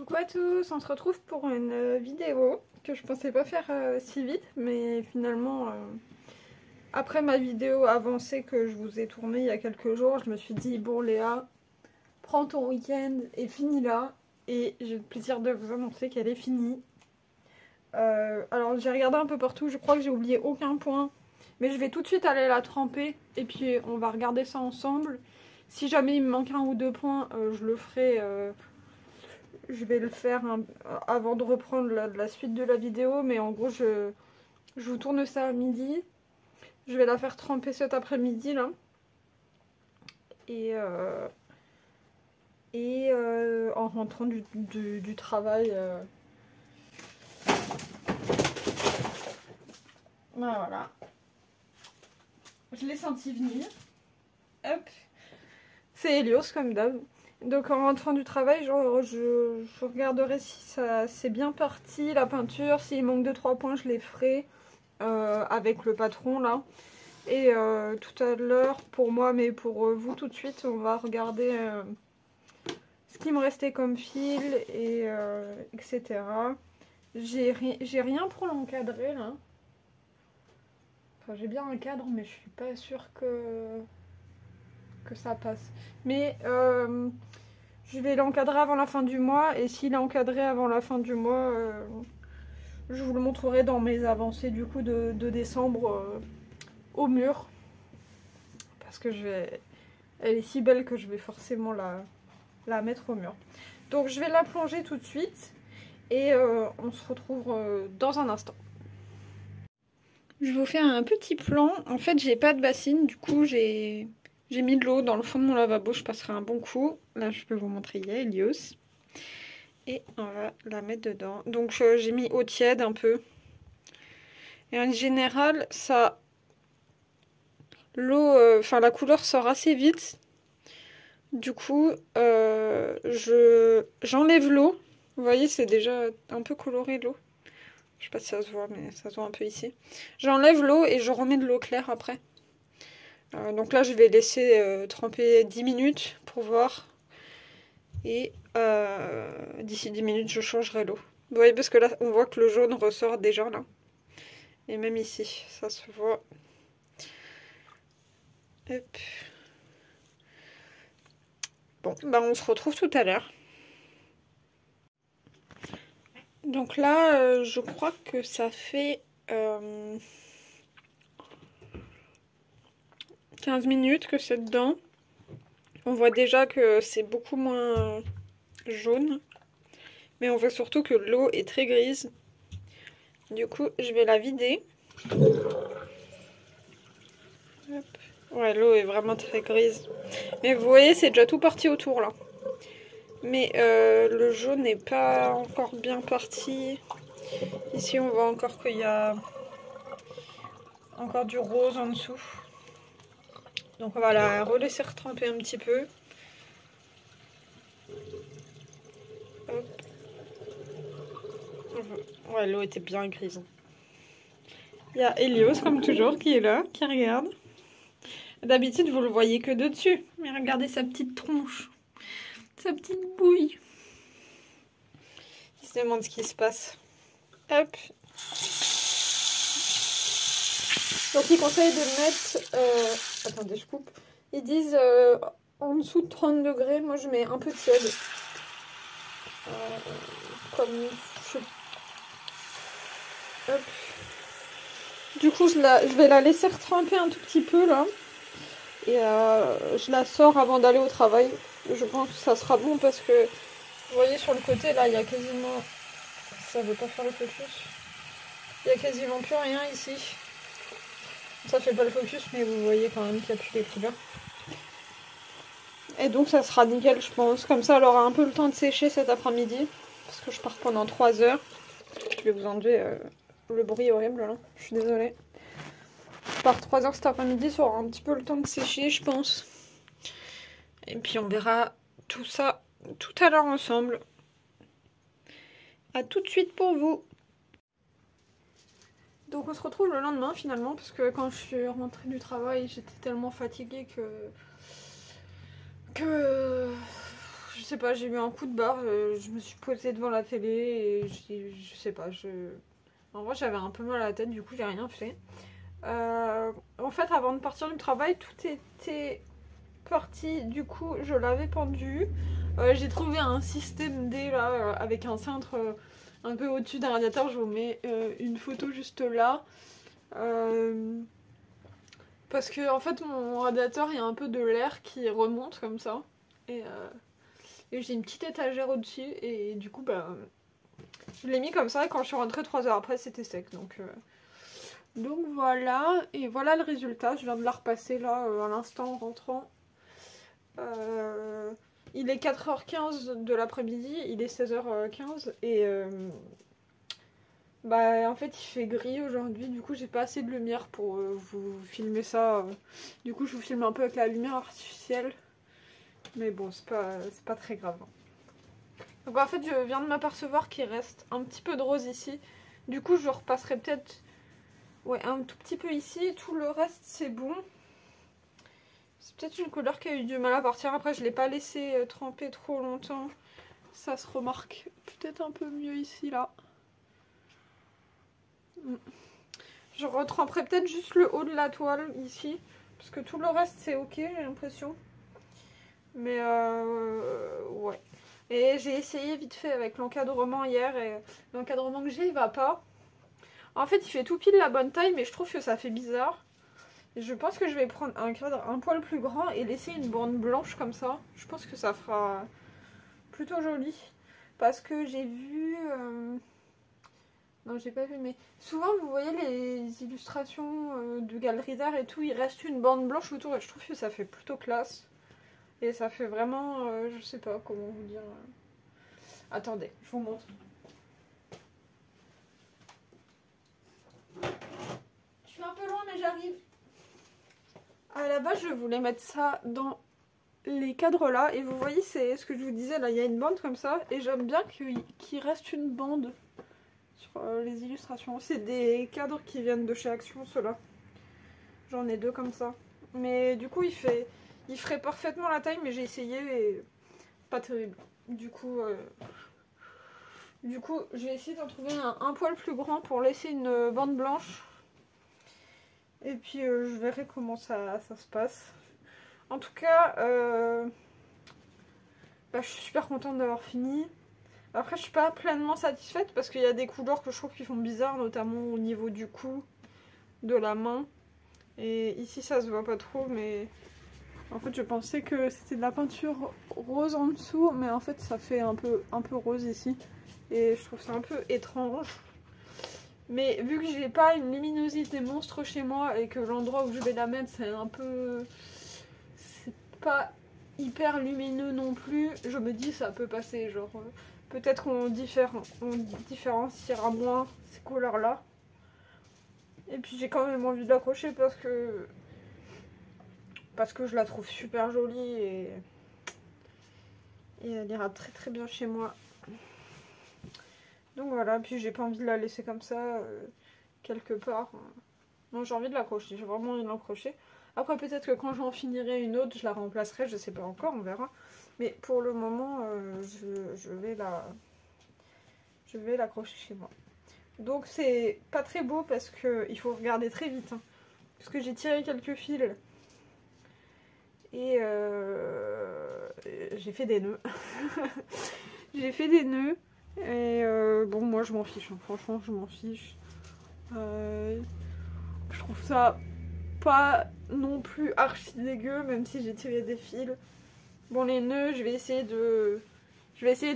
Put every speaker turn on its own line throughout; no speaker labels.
Coucou à tous, on se retrouve pour une vidéo que je pensais pas faire si vite, mais finalement, après ma vidéo avancée que je vous ai tournée il y a quelques jours, je me suis dit, bon Léa, prends ton week-end et finis là, et j'ai le plaisir de vous annoncer qu'elle est finie. Alors j'ai regardé un peu partout, je crois que j'ai oublié aucun point, mais je vais tout de suite aller la tremper, et puis on va regarder ça ensemble. Si jamais il me manque un ou deux points, je le ferai... je vais le faire avant de reprendre la suite de la vidéo, mais en gros je vous tourne ça à midi. Je vais la faire tremper cet après-midi là. Et en rentrant du travail. Voilà. Je l'ai senti venir. Hop. C'est Helios comme d'hab. Donc en rentrant du travail, genre, je regarderai si ça c'est bien parti, la peinture. S'il manque 2-3 points, je les ferai avec le patron là. Et tout à l'heure, pour moi, mais pour vous tout de suite, on va regarder ce qui me restait comme fil, et etc. J'ai rien pour l'encadrer là. Enfin, j'ai bien un cadre, mais je suis pas sûre que ça passe. Mais je vais l'encadrer avant la fin du mois, et s'il est encadré avant la fin du mois, je vous le montrerai dans mes avancées du coup de décembre au mur. Parce que elle est si belle que je vais forcément la mettre au mur. Donc je vais la plonger tout de suite, et on se retrouve dans un instant. Je vous fais un petit plan. En fait, j'ai pas de bassine, du coup j'ai mis de l'eau dans le fond de mon lavabo, je passerai un bon coup. Là, je peux vous montrer, il y a Helios. Et on va la mettre dedans. Donc, j'ai mis eau tiède un peu. Et en général, ça... l'eau... Enfin, la couleur sort assez vite. Du coup, j'enlève l'eau. Vous voyez, c'est déjà un peu coloré l'eau. Je sais pas si ça se voit, mais ça se voit un peu ici. J'enlève l'eau et je remets de l'eau claire après. Donc là, je vais laisser tremper 10 minutes pour voir. Et d'ici 10 minutes, je changerai l'eau. Vous voyez, parce que là, on voit que le jaune ressort déjà, là. Et même ici, ça se voit. Hop. Bon, bah on se retrouve tout à l'heure. Donc là, je crois que ça fait 15 minutes que c'est dedans. On voit déjà que c'est beaucoup moins jaune. Mais on voit surtout que l'eau est très grise. Du coup, je vais la vider. Hop. Ouais, l'eau est vraiment très grise. Mais vous voyez, c'est déjà tout parti autour, là. Mais le jaune n'est pas encore bien parti. Ici, on voit encore qu'il y a encore du rose en dessous. Donc on va la relaisser retremper un petit peu. Hop. Ouais, l'eau était bien grise. Il y a Helios, comme toujours, qui est là, qui regarde. D'habitude, vous le voyez que de dessus. Mais regardez sa petite tronche. Sa petite bouille. Il se demande ce qui se passe. Hop. Donc ils conseillent de mettre... attendez, je coupe. Ils disent en dessous de 30 degrés. Moi, je mets un peu tiède. Comme... Hop. Du coup, je vais la laisser retremper un tout petit peu, là. Et je la sors avant d'aller au travail. Je pense que ça sera bon parce que... Vous voyez, sur le côté, là, il y a quasiment... Ça veut pas faire le focus. Il y a quasiment plus rien ici. Ça fait pas le focus, mais vous voyez quand même qu'il n'y a plus les couleurs. Et donc ça sera nickel, je pense. Comme ça, elle aura un peu le temps de sécher cet après-midi. Parce que je pars pendant 3 heures. Je vais vous enlever le bruit horrible, là. Je suis désolée. Je pars 3 heures cet après-midi, ça aura un petit peu le temps de sécher, je pense. Et puis on verra tout ça tout à l'heure ensemble. A tout de suite pour vous. Donc on se retrouve le lendemain finalement, parce que quand je suis rentrée du travail, j'étais tellement fatiguée que sais pas, j'ai eu un coup de barre, je me suis posée devant la télé et je sais pas, en vrai j'avais un peu mal à la tête, du coup j'ai rien fait. En fait, avant de partir du travail, tout était parti, du coup je l'avais pendu. J'ai trouvé un système D là, avec un cintre un peu au-dessus d'un radiateur, je vous mets une photo juste là. Parce que en fait mon radiateur, il y a un peu de l'air qui remonte comme ça. Et j'ai une petite étagère au-dessus et du coup bah je l'ai mis comme ça et quand je suis rentrée 3 heures après c'était sec. Donc voilà, et voilà le résultat. Je viens de la repasser là à l'instant en rentrant. Il est 4h15 de l'après-midi, il est 16h15 et bah en fait il fait gris aujourd'hui, du coup j'ai pas assez de lumière pour vous filmer ça. Du coup je vous filme un peu avec la lumière artificielle. Mais bon, c'est pas très grave. Donc en fait, je viens de m'apercevoir qu'il reste un petit peu de rose ici. Du coup, je repasserai peut-être un tout petit peu ici. Tout le reste, c'est bon. C'est peut-être une couleur qui a eu du mal à partir. Après, je ne l'ai pas laissé tremper trop longtemps. Ça se remarque peut-être un peu mieux ici, là. Je retremperai peut-être juste le haut de la toile ici. Parce que tout le reste, c'est ok, j'ai l'impression. Mais ouais. Et j'ai essayé vite fait avec l'encadrement hier et l'encadrement que j'ai il va pas. En fait il fait tout pile la bonne taille mais je trouve que ça fait bizarre. Et je pense que je vais prendre un cadre un poil plus grand et laisser une bande blanche comme ça. Je pense que ça fera plutôt joli. Parce que j'ai vu... Non j'ai pas vu mais souvent vous voyez les illustrations de galeries d'art et tout. Il reste une bande blanche autour et je trouve que ça fait plutôt classe. Et ça fait vraiment, je sais pas comment vous dire. Attendez, je vous montre. Je suis un peu loin mais j'arrive. À la base je voulais mettre ça dans les cadres là. Et vous voyez c'est ce que je vous disais là, il y a une bande comme ça. Et j'aime bien qu'il reste une bande sur les illustrations. C'est des cadres qui viennent de chez Action ceux-là. J'en ai 2 comme ça. Mais du coup il ferait parfaitement la taille mais j'ai essayé et pas terrible. Du coup j'ai essayé d'en trouver un poil plus grand pour laisser une bande blanche. Et puis je verrai comment ça se passe. En tout cas, bah, je suis super contente d'avoir fini. Après je suis pas pleinement satisfaite parce qu'il y a des couleurs que je trouve qui font bizarre, notamment au niveau du cou, de la main. Et ici ça se voit pas trop mais... En fait je pensais que c'était de la peinture rose en dessous, mais en fait ça fait un peu rose ici. Et je trouve ça un peu étrange. Mais vu que j'ai pas une luminosité monstre chez moi et que l'endroit où je vais la mettre c'est un peu... C'est pas hyper lumineux non plus, je me dis ça peut passer. Genre peut-être qu'on différenciera moins ces couleurs là. Et puis j'ai quand même envie de l'accrocher parce que je la trouve super jolie et elle ira très très bien chez moi. Donc voilà, puis j'ai pas envie de la laisser comme ça quelque part. Non, j'ai envie de l'accrocher, j'ai vraiment envie de l'accrocher. Après peut-être que quand j'en finirai une autre, je la remplacerai, je sais pas encore, on verra. Mais pour le moment, je vais l'accrocher chez moi. Donc c'est pas très beau parce qu'il faut regarder très vite. Hein, parce que j'ai tiré quelques fils. Et j'ai fait des nœuds. J'ai fait des nœuds. Et bon, moi je m'en fiche. Hein. Franchement, je m'en fiche. Je trouve ça pas non plus archi dégueu, même si j'ai tiré des fils. Bon, les nœuds, je vais essayer de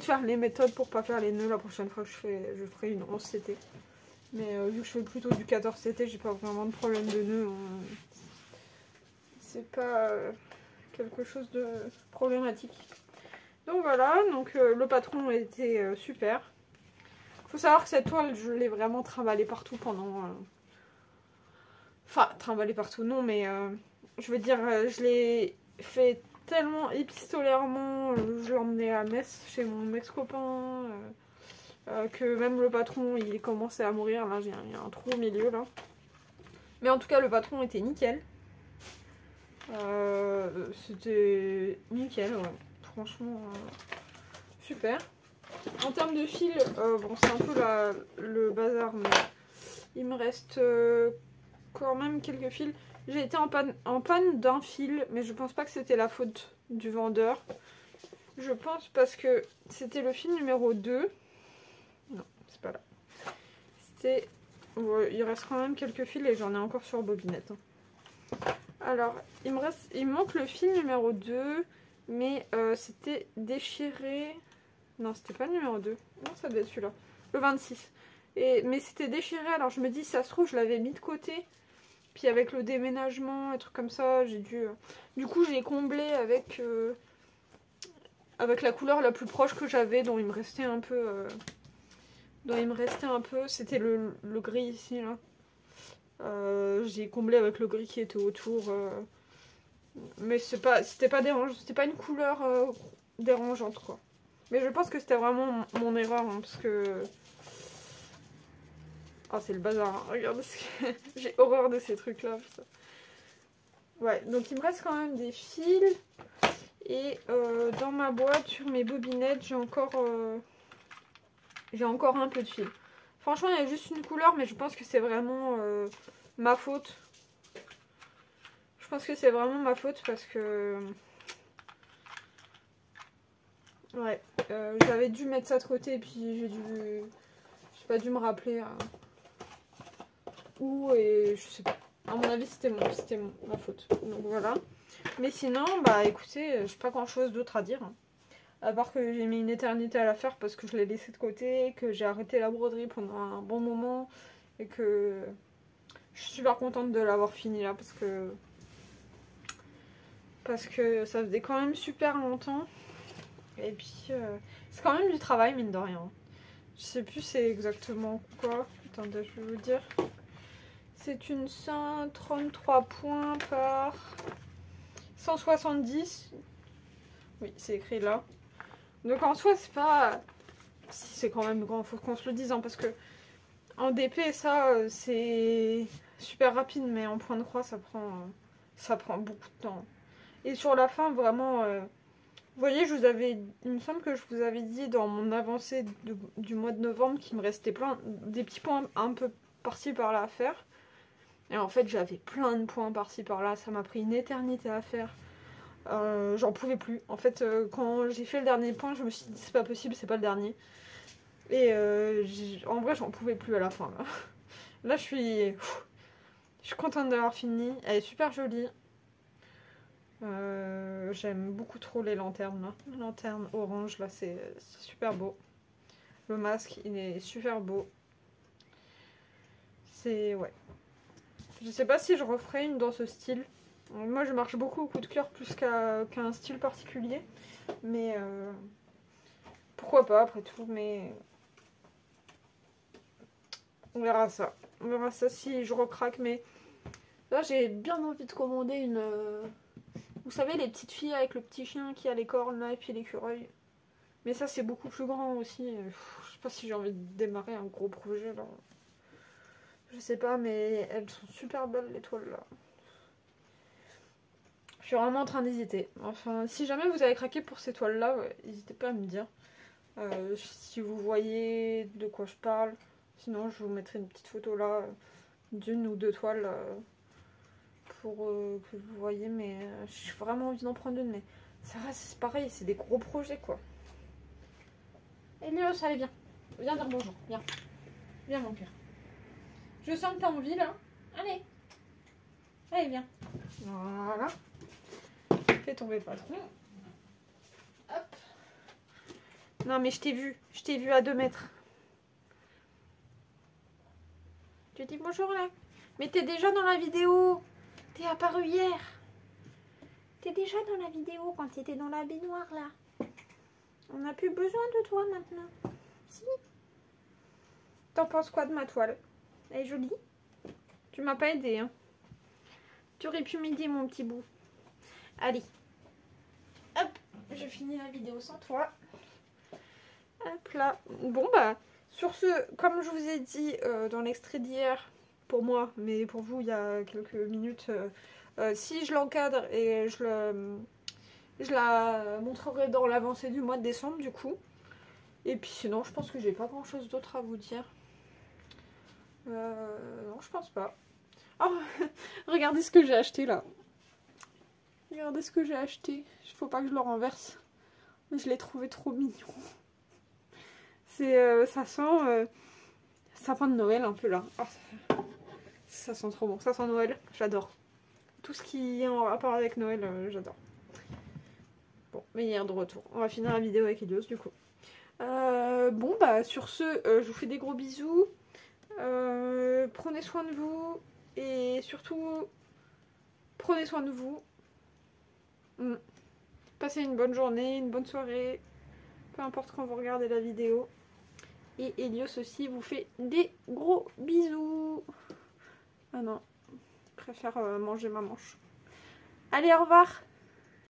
faire les méthodes pour pas faire les nœuds la prochaine fois que je ferai une 11 CT. Mais vu que je fais plutôt du 14 CT, j'ai pas vraiment de problème de nœuds. Hein. C'est pas quelque chose de problématique. Donc voilà, donc le patron était super. Faut savoir que cette toile, je l'ai vraiment trimballée partout pendant... Enfin, trimballée partout, non, mais je veux dire, je l'ai fait tellement épistolairement, je l'ai emmené à Metz chez mon ex-copain, que même le patron, il commençait à mourir. Là, il y a un trou au milieu, là. Mais en tout cas, le patron était nickel. C'était nickel, ouais. Franchement, super. En termes de fil, bon c'est un peu le bazar, mais il me reste quand même quelques fils. J'ai été en panne d'un fil, mais je pense pas que c'était la faute du vendeur. Je pense parce que c'était le fil numéro 2. Non, c'est pas là. C'était... Ouais, il reste quand même quelques fils et j'en ai encore sur bobinette. Alors, il me manque le fil numéro 2, mais c'était déchiré. Non, c'était pas le numéro 2. Non, ça devait être celui-là. Le 26. Mais c'était déchiré, alors je me dis, ça se trouve, je l'avais mis de côté. Puis avec le déménagement, et trucs comme ça, j'ai dû... Du coup, j'ai comblé avec la couleur la plus proche que j'avais, dont il me restait un peu... C'était le gris ici, là. J'ai comblé avec le gris qui était autour. Mais c'était pas dérangeant, c'était pas une couleur dérangeante, quoi. Mais je pense que c'était vraiment mon erreur, hein, parce que... Ah, c'est le bazar, hein. Regarde, j'ai horreur de ces trucs-là. Ouais, donc il me reste quand même des fils. Et dans ma boîte, sur mes bobinettes, j'ai encore un peu de fil. Franchement, il y a juste une couleur, mais je pense que c'est vraiment ma faute. Je pense que c'est vraiment ma faute parce que... Ouais, j'avais dû mettre ça de côté et puis j'ai pas dû me rappeler où et je sais pas. À mon avis, c'était ma faute. Donc voilà. Mais sinon, bah écoutez, j'ai pas grand chose d'autre à dire, hein. À part que j'ai mis une éternité à la faire parce que je l'ai laissé de côté, que j'ai arrêté la broderie pendant un bon moment et que je suis super contente de l'avoir fini là parce que ça faisait quand même super longtemps. Et puis, c'est quand même du travail, mine de rien. Je sais plus c'est exactement quoi. Attendez, je vais vous dire. C'est une 133 points par 170. Oui, c'est écrit là. Donc en soi, c'est pas... Si, c'est quand même grand, faut qu'on se le dise, hein, parce que en DP, ça, c'est super rapide, mais en point de croix, ça prend beaucoup de temps. Et sur la fin, vraiment... Vous voyez, il me semble que je vous avais dit dans mon avancée du mois de novembre qu'il me restait des petits points un peu par-ci par-là à faire. Et en fait, j'avais plein de points par-ci par-là. Ça m'a pris une éternité à faire. J'en pouvais plus. En fait, quand j'ai fait le dernier point, je me suis dit c'est pas possible, c'est pas le dernier. Et en vrai, j'en pouvais plus à la fin. Là, je suis contente d'avoir fini. Elle est super jolie. J'aime beaucoup trop les lanternes là. Les lanternes orange là, c'est super beau. Le masque, il est super beau. Ouais. Je sais pas si je referai une dans ce style. Moi, je marche beaucoup au coup de cœur plus qu'à un style particulier. Mais pourquoi pas après tout. Mais on verra ça. On verra ça si je recraque. Mais là, j'ai bien envie de commander une... Vous savez, les petites filles avec le petit chien qui a les cornes là et puis l'écureuil. Mais ça, c'est beaucoup plus grand aussi. Je sais pas si j'ai envie de démarrer un gros projet là. Je sais pas, mais elles sont super belles les toiles là. Je suis vraiment en train d'hésiter. Enfin, si jamais vous avez craqué pour ces toiles là, n'hésitez pas à me dire. Si vous voyez de quoi je parle. Sinon, je vous mettrai une petite photo là d'une ou deux toiles pour que vous voyez. Mais j'ai vraiment envie d'en prendre une. Mais ça reste, c'est pareil, c'est des gros projets quoi. Elios, allez, viens. Viens dire bonjour. Viens. Viens, mon cœur. Je sens que t'as envie là. Allez. Allez, viens. Voilà. Fais tomber le patron. Hop. Non, mais je t'ai vu. Je t'ai vu à 2 mètres. Tu dis bonjour là. Mais t'es déjà dans la vidéo. T'es apparu hier. T'es déjà dans la vidéo quand t'étais dans la baignoire là. On n'a plus besoin de toi maintenant. Si. T'en penses quoi de ma toile? Elle est jolie? Tu m'as pas aidé, hein. Tu aurais pu m'aider, mon petit bout. Allez. Hop, je finis la vidéo sans toi. Hop là. Bon, bah, sur ce, comme je vous ai dit dans l'extrait d'hier, pour moi, mais pour vous, il y a quelques minutes, si je l'encadre et je la montrerai dans l'avancée du mois de décembre, du coup. Et puis sinon, je pense que j'ai pas grand chose d'autre à vous dire. Non, je pense pas. Oh, regardez ce que j'ai acheté là. Regardez ce que j'ai acheté. Il faut pas que je le renverse. Mais je l'ai trouvé trop mignon. C'est, ça sent sapin de Noël un peu là. Oh, ça sent trop bon. Ça sent Noël. J'adore. Tout ce qui est en rapport avec Noël, j'adore. Bon, meilleur de retour. On va finir la vidéo avec Elios du coup. Bon bah sur ce, je vous fais des gros bisous. Prenez soin de vous. Et surtout, prenez soin de vous. Passez une bonne journée, une bonne soirée. Peu importe quand vous regardez la vidéo. Et Elios aussi vous fait des gros bisous. Ah non, je préfère manger ma manche. Allez, au revoir.